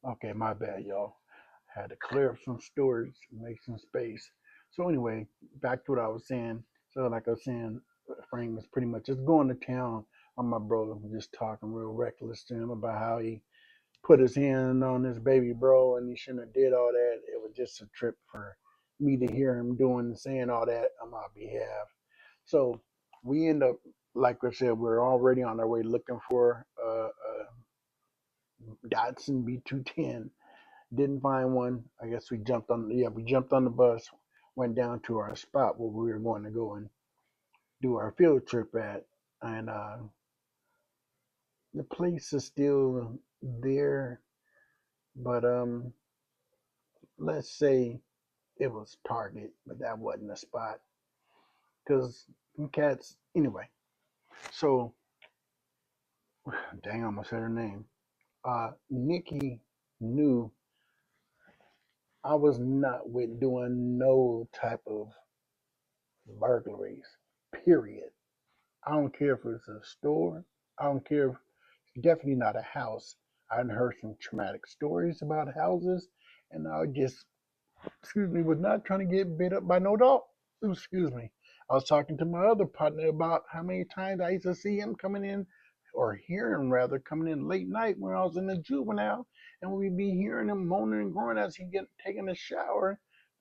Okay, my bad, y'all. Had to clear up some storage, make some space. So anyway, back to what I was saying. So like I was saying, Frank was pretty much just going to town on my brother, just talking real reckless to him about how he put his hand on his baby bro and he shouldn't have did all that. It was just a trip for me to hear him doing saying all that on my behalf. So we end up, like I said, we're already on our way looking for Datsun B210. Didn't find one. I guess we jumped on the bus, went down to our spot where we were going to go and do our field trip at, and the place is still there, but let's say it was Target, but that wasn't a spot because cats anyway. So dang, I almost said her name. Nikki knew I was not with doing no type of burglaries. Period. I don't care if it's a store. I don't care if it's definitely not a house. I've heard some traumatic stories about houses, and I just, excuse me, was not trying to get bit up by no dog. Excuse me. I was talking to my other partner about how many times I used to see him coming in, or hear him rather, coming in late night when I was in the juvenile, and we'd be hearing him moaning and groaning as he get taking a shower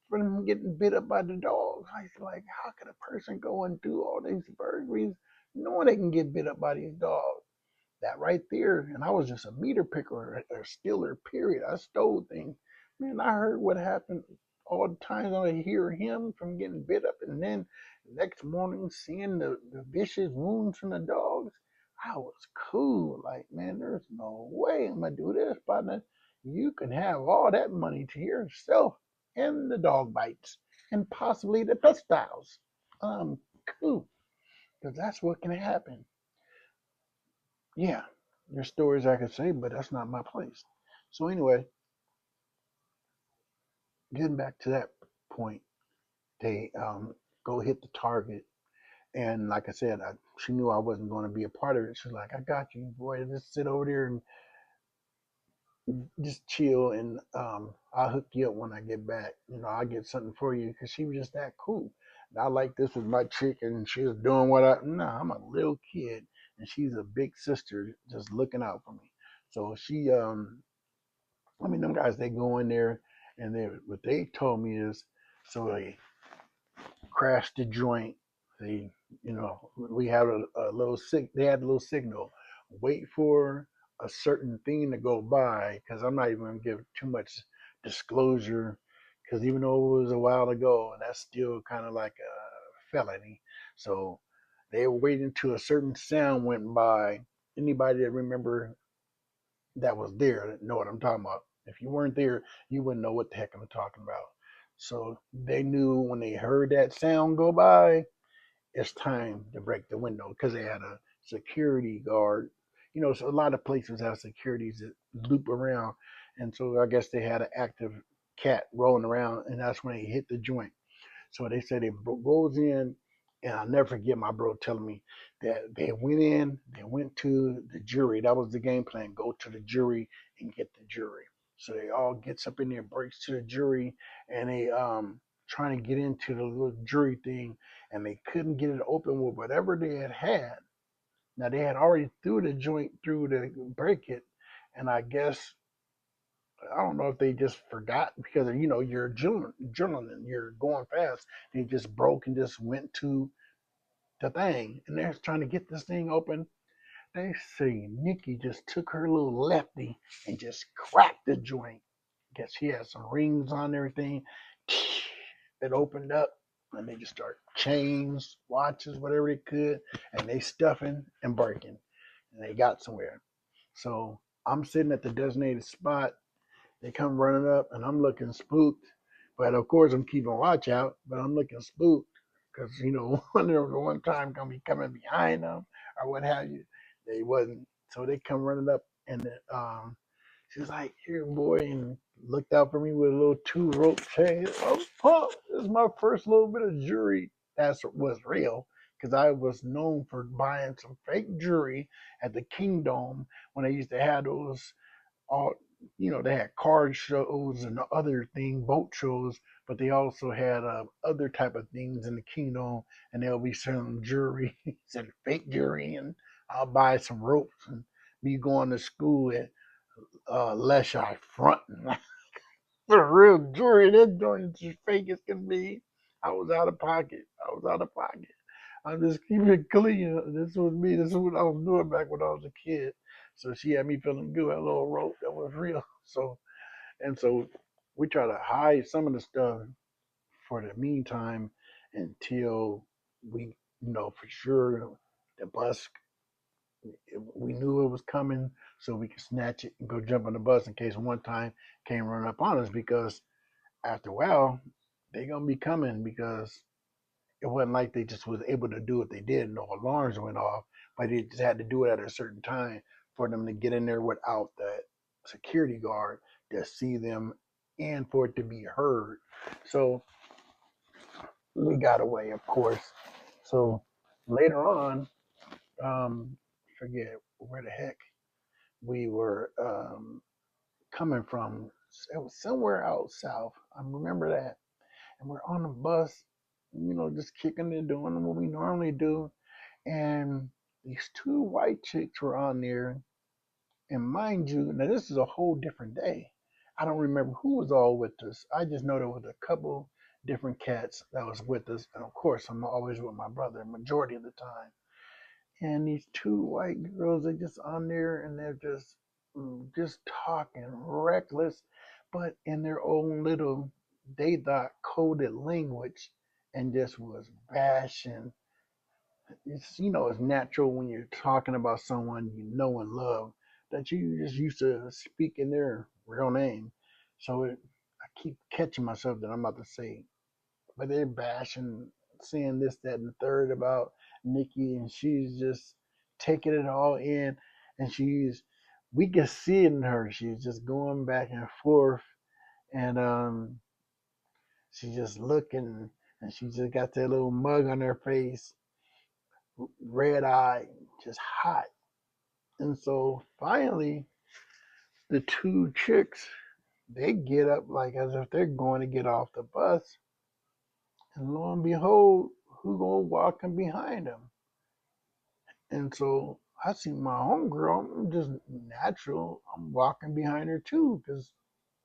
from him getting bit up by the dog. I was like, how could a person go and do all these burglaries knowing they can get bit up by these dogs? That right there, and I was just a meter picker or stealer, period. I stole things. Man, I heard what happened all the times I hear him from getting bit up, and then the next morning seeing the vicious wounds from the dogs. I was cool. Like, man, there's no way I'm gonna do this, partner. You can have all that money to yourself and the dog bites and possibly the textiles. Cool, because that's what can happen. Yeah, there's stories I could say, but that's not my place. So anyway, getting back to that point, they go hit the target, and like I said, she knew I wasn't going to be a part of it. She's like, "I got you, boy. Just sit over there and just chill, and I'll hook you up when I get back. I'll get something for you." Because she was just that cool. Not like this was my chick, and she was doing what I. Nah, I'm a little kid, and she's a big sister, just looking out for me. So she I mean, them guys, they go in there and what they told me is, so they crashed the joint. They, we had a little they had a little signal. Wait for a certain thing to go by, because I'm not even going to give too much disclosure, because even though it was a while ago, and that's still kind of like a felony. So they were waiting till a certain sound went by. Anybody that remember that was there know what I'm talking about. If you weren't there, you wouldn't know what the heck I'm talking about. So they knew when they heard that sound go by, it's time to break the window, because they had a security guard. So a lot of places have securities that loop around, and so I guess they had an active cat rolling around, and that's when they hit the joint. So they said it goes in, and I'll never forget my bro telling me that they went in, they went to the jury. That was the game plan: go to the jury and get the jury. So they all gets up in there, breaks to the jury, and they trying to get into the little jury thing, and they couldn't get it open with whatever they had. Now they had already threw the joint through to break it, and I guess I don't know if they just forgot, because you're journaling, you're going fast. They just broke and just went to the thing, and they're trying to get this thing open. They say Nikki just took her little lefty and just cracked the joint. Guess she had some rings on everything. It opened up, and they just start chains, watches, whatever they could, and they stuffing and breaking, and they got somewhere. So I'm sitting at the designated spot. They come running up, and I'm looking spooked. But of course, I'm keeping watch out, but I'm looking spooked because, one time gonna be coming behind them or what have you. They wasn't. So they come running up, and she's like, "Here, boy," and looked out for me with a little two rope chain. Oh, pump! This is my first little bit of jewelry that was real, because I was known for buying some fake jewelry at the Kingdom when they used to have those all they had card shows and other thing, boat shows, but they also had other type of things in the kingdom, and they'll be selling jewelry, and fake jewelry, and I'll buy some ropes and be going to school at Leshai front for real jewelry. That joint is as fake as can be. I was out of pocket. I was out of pocket. I'm just keeping it clean. This was me. This is what I was doing back when I was a kid. So she had me feeling good. A little rope that was real. So we try to hide some of the stuff for the meantime until we know for sure the bus, we knew it was coming, so we could snatch it and go jump on the bus in case one time came run up on us, because after a while they gonna be coming, because it wasn't like they just was able to do what they did. No alarms went off, but they just had to do it at a certain time for them to get in there without that security guard to see them and for it to be heard. So we got away, of course. So later on, forget where the heck we were coming from. It was somewhere out south. I remember that. And we're on the bus, just kicking it, doing what we normally do. And these two white chicks were on there. And mind you, now this is a whole different day. I don't remember who was all with us. I just know there was a couple different cats that was with us. And of course, I'm always with my brother, majority of the time. And these two white girls are just on there, and they're just talking reckless, but in their own little, they thought, coded language, and just was bashing. It's natural when you're talking about someone you know and love that you just used to speak in their real name. So I keep catching myself that I'm about to say, but they're bashing, saying this, that, and the third about Nikki, and she's just taking it all in, and we can see it in her. She's just going back and forth, and she's just looking, and she just got that little mug on her face, red eye, just hot. And so finally, the two chicks, they get up like as if they're going to get off the bus, and lo and behold, who go walking behind them? And so I see my homegirl. I'm just natural. I'm walking behind her too because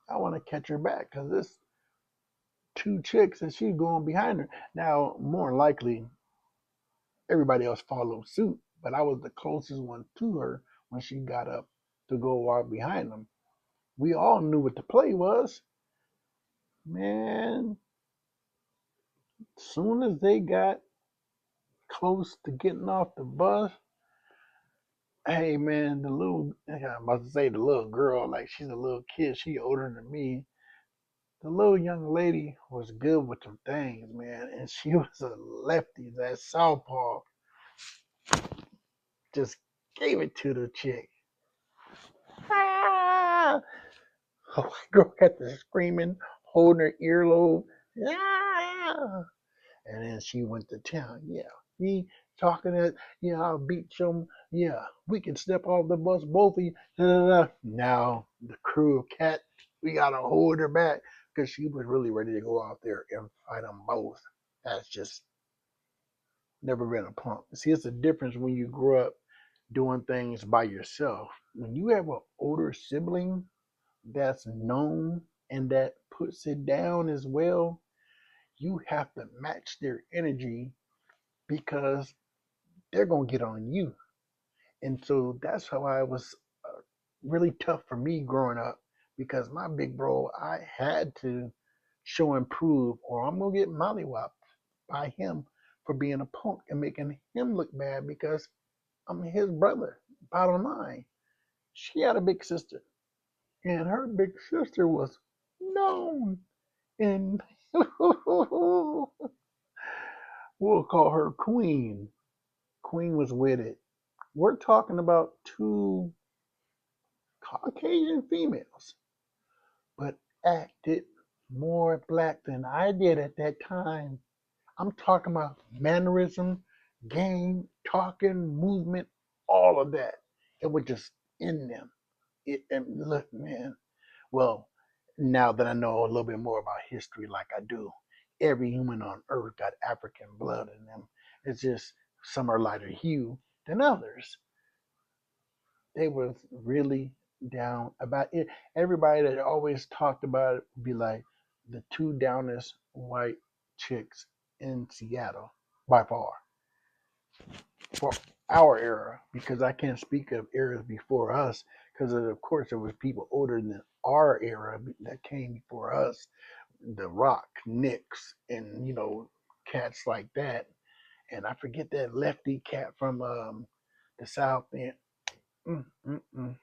I want to catch her back because there's two chicks and she's going behind her. Now, more likely, everybody else followed suit, but I was the closest one to her when she got up to go walk behind them. We all knew what the play was. Man, soon as they got close to getting off the bus, hey man, I'm about to say the little girl, like she's a little kid, she older than me. The little young lady was good with them things, man, and she was a lefty. That southpaw just gave it to the chick. Ah! Oh, my girl got to screaming, holding her earlobe. Ah! And then she went to town. Yeah, me talking that. Yeah, I'll beat you. Yeah, we can step off the bus, both of you. Da, da, da. Now the crew of cat, we gotta hold her back because she was really ready to go out there and fight them both. That's just never been a punk. See, it's a difference when you grow up doing things by yourself. When you have an older sibling that's known and that puts it down as well, you have to match their energy because they're going to get on you. And so that's how I was really tough for me growing up because my big bro, I had to show and prove or I'm going to get mollywopped by him for being a punk and making him look bad because I'm his brother. Bottom line, she had a big sister and her big sister was known and we'll call her Queen. Queen was with it. We're talking about two Caucasian females, but acted more black than I did at that time. I'm talking about mannerism, game, talking, movement, all of that. It was just in them. And look, man. Well, now that I know a little bit more about history, like I do, every human on Earth got African blood in them. It's just some are lighter hue than others. They was really down about it. Everybody that always talked about it would be like the two downest white chicks in Seattle by far for our era, because I can't speak of eras before us, because of course there was people older than our era that came before us, the Rock, Knicks, and cats like that. And I forget that lefty cat from the South End. Mm, mm, mm.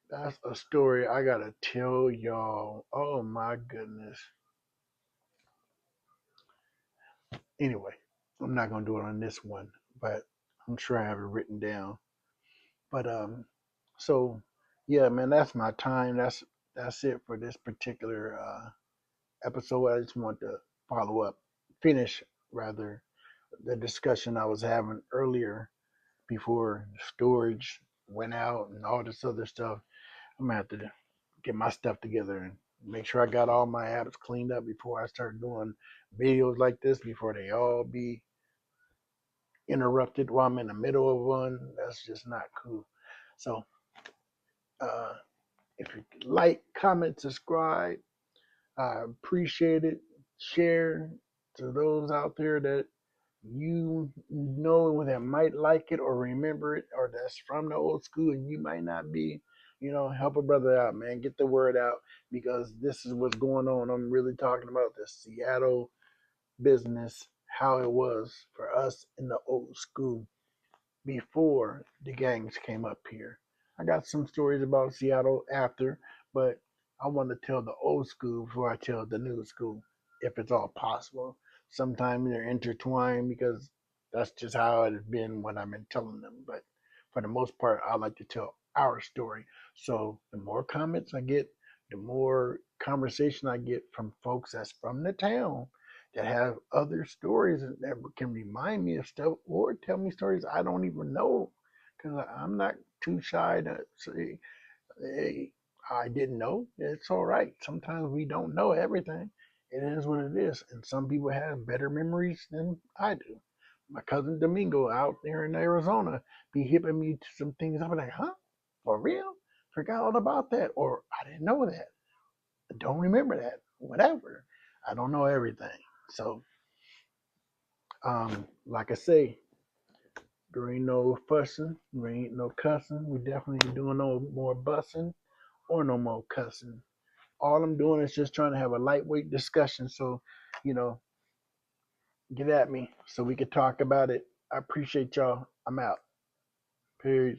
That's a story I gotta tell y'all. Oh my goodness. Anyway, I'm not gonna do it on this one, but I'm sure I have it written down. But so yeah, man, that's my time. That's it for this particular episode. I just want to follow up, finish rather, the discussion I was having earlier before storage went out and all this other stuff. I'm gonna have to get my stuff together and make sure I got all my apps cleaned up before I start doing videos like this, before they all be interrupted while I'm in the middle of one. That's just not cool. So uh, if you like, comment, subscribe, I appreciate it. Share to those out there that you know that might like it or remember it, or that's from the old school and you might not be. Help a brother out, man. Get the word out, because this is what's going on. I'm really talking about the Seattle business, how it was for us in the old school before the gangs came up here. I got some stories about Seattle after, but I want to tell the old school before I tell the new school, if it's all possible. Sometimes they're intertwined because that's just how it's been when I've been telling them. But for the most part, I like to tell our story. So the more comments I get, the more conversation I get from folks that's from the town that have other stories that can remind me of stuff or tell me stories I don't even know, because I'm not too shy to say, hey, I didn't know. It's all right. Sometimes we don't know everything. It is what it is. And some people have better memories than I do. My cousin Domingo out there in Arizona be hipping me to some things. I'm like, huh? For real? Forgot all about that. Or I didn't know that. I don't remember that. Whatever. I don't know everything. So like I say, there ain't no fussing, there ain't no cussing. We definitely ain't doing no more bussing or no more cussing. All I'm doing is just trying to have a lightweight discussion. So, you know, get at me so we can talk about it. I appreciate y'all. I'm out. Peace.